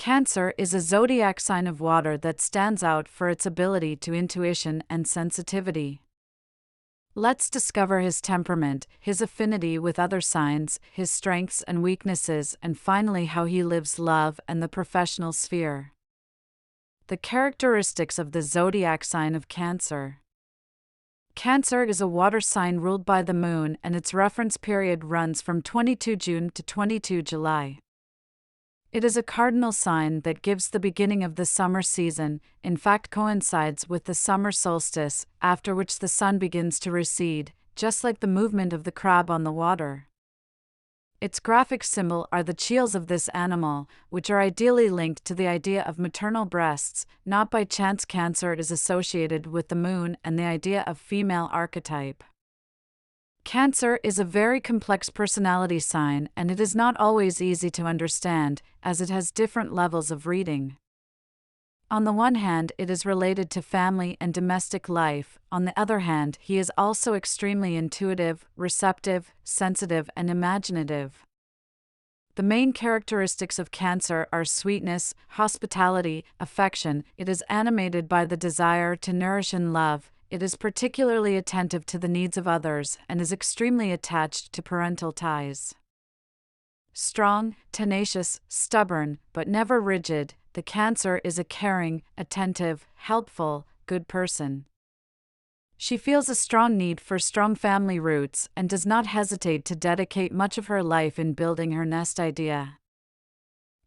Cancer is a zodiac sign of water that stands out for its ability to intuition and sensitivity. Let's discover his temperament, his affinity with other signs, his strengths and weaknesses, and finally how he lives love and the professional sphere. The characteristics of the zodiac sign of Cancer. Cancer is a water sign ruled by the moon, and its reference period runs from 22 June to 22 July. It is a cardinal sign that gives the beginning of the summer season, in fact coincides with the summer solstice, after which the sun begins to recede, just like the movement of the crab on the water. Its graphic symbol are the cheels of this animal, which are ideally linked to the idea of maternal breasts. Not by chance Cancer is associated with the moon and the idea of female archetype. Cancer is a very complex personality sign, and it is not always easy to understand, as it has different levels of reading. On the one hand, it is related to family and domestic life. On the other hand, he is also extremely intuitive, receptive, sensitive, and imaginative. The main characteristics of Cancer are sweetness, hospitality, affection. It is animated by the desire to nourish and love. It is particularly attentive to the needs of others and is extremely attached to parental ties. Strong, tenacious, stubborn, but never rigid, the Cancer is a caring, attentive, helpful, good person. She feels a strong need for strong family roots and does not hesitate to dedicate much of her life in building her nest idea.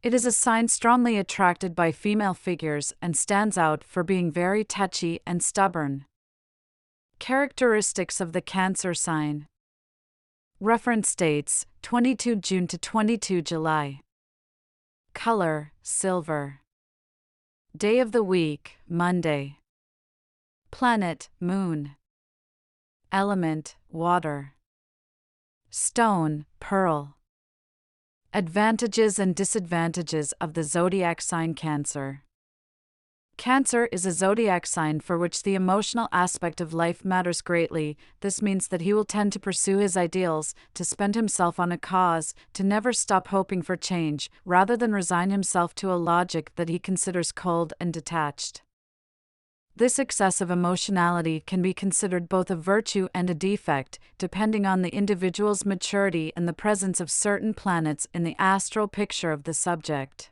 It is a sign strongly attracted by female figures and stands out for being very touchy and stubborn. Characteristics of the Cancer sign. Reference dates, 22 June to 22 July. Color, silver. Day of the week, Monday. Planet, moon. Element, water. Stone, pearl. Advantages and disadvantages of the zodiac sign Cancer. Cancer is a zodiac sign for which the emotional aspect of life matters greatly. This means that he will tend to pursue his ideals, to spend himself on a cause, to never stop hoping for change, rather than resign himself to a logic that he considers cold and detached. This excessive emotionality can be considered both a virtue and a defect, depending on the individual's maturity and the presence of certain planets in the astral picture of the subject.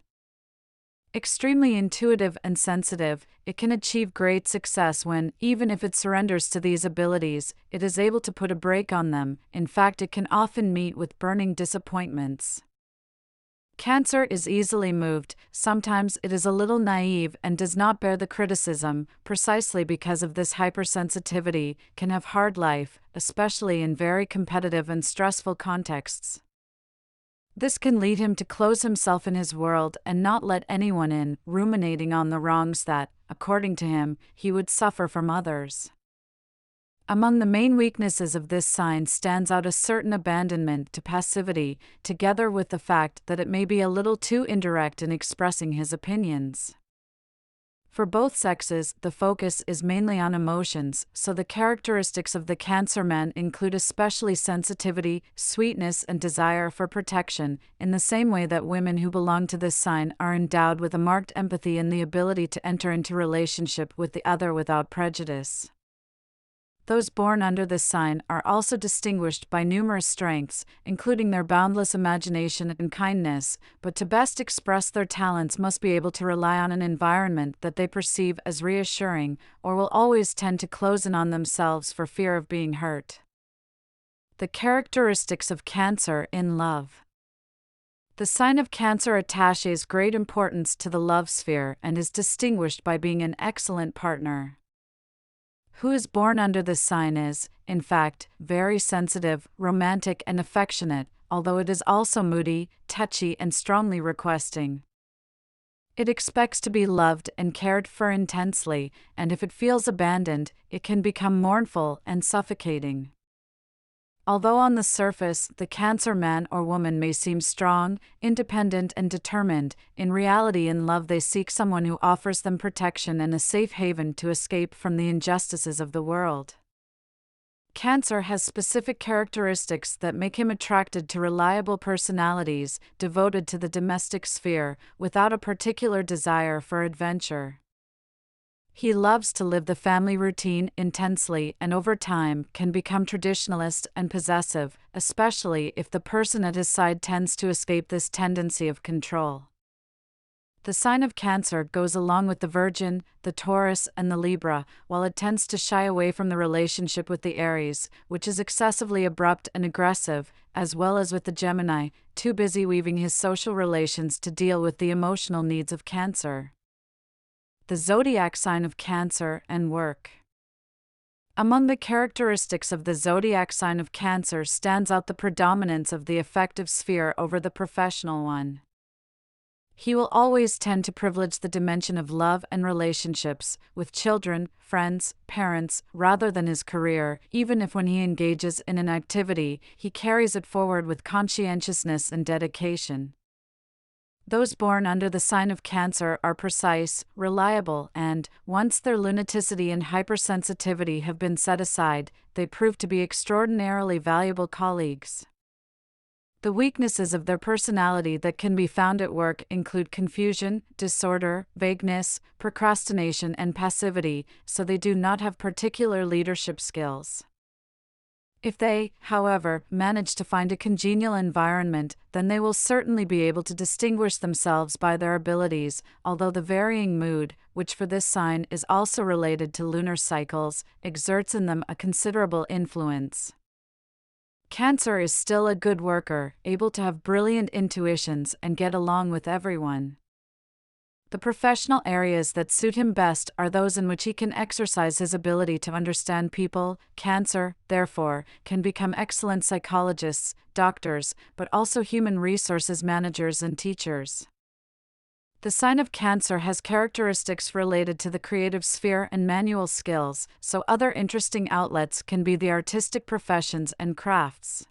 Extremely intuitive and sensitive, it can achieve great success when, even if it surrenders to these abilities, it is able to put a brake on them. In fact, it can often meet with burning disappointments. Cancer is easily moved. Sometimes it is a little naive and does not bear the criticism, precisely because of this hypersensitivity, can have hard life, especially in very competitive and stressful contexts. This can lead him to close himself in his world and not let anyone in, ruminating on the wrongs that, according to him, he would suffer from others. Among the main weaknesses of this sign stands out a certain abandonment to passivity, together with the fact that it may be a little too indirect in expressing his opinions. For both sexes, the focus is mainly on emotions, so the characteristics of the Cancer man include especially sensitivity, sweetness, and desire for protection, in the same way that women who belong to this sign are endowed with a marked empathy and the ability to enter into relationship with the other without prejudice. Those born under this sign are also distinguished by numerous strengths, including their boundless imagination and kindness, but to best express their talents must be able to rely on an environment that they perceive as reassuring, or will always tend to close in on themselves for fear of being hurt. The characteristics of Cancer in love. The sign of Cancer attaches great importance to the love sphere and is distinguished by being an excellent partner. Who is born under this sign is, in fact, very sensitive, romantic, and affectionate, although it is also moody, touchy, and strongly requesting. It expects to be loved and cared for intensely, and if it feels abandoned, it can become mournful and suffocating. Although on the surface, the Cancer man or woman may seem strong, independent, and determined, in reality in love they seek someone who offers them protection and a safe haven to escape from the injustices of the world. Cancer has specific characteristics that make him attracted to reliable personalities, devoted to the domestic sphere, without a particular desire for adventure. He loves to live the family routine intensely and over time can become traditionalist and possessive, especially if the person at his side tends to escape this tendency of control. The sign of Cancer goes along with the Virgin, the Taurus, and the Libra, while it tends to shy away from the relationship with the Aries, which is excessively abrupt and aggressive, as well as with the Gemini, too busy weaving his social relations to deal with the emotional needs of Cancer. The zodiac sign of Cancer and work. Among the characteristics of the zodiac sign of Cancer stands out the predominance of the affective sphere over the professional one. He will always tend to privilege the dimension of love and relationships, with children, friends, parents, rather than his career, even if when he engages in an activity, he carries it forward with conscientiousness and dedication. Those born under the sign of Cancer are precise, reliable, and, once their lunaticity and hypersensitivity have been set aside, they prove to be extraordinarily valuable colleagues. The weaknesses of their personality that can be found at work include confusion, disorder, vagueness, procrastination, and passivity, so they do not have particular leadership skills. If they, however, manage to find a congenial environment, then they will certainly be able to distinguish themselves by their abilities, although the varying mood, which for this sign is also related to lunar cycles, exerts in them a considerable influence. Cancer is still a good worker, able to have brilliant intuitions and get along with everyone. The professional areas that suit him best are those in which he can exercise his ability to understand people. Cancer, therefore, can become excellent psychologists, doctors, but also human resources managers and teachers. The sign of Cancer has characteristics related to the creative sphere and manual skills, so other interesting outlets can be the artistic professions and crafts.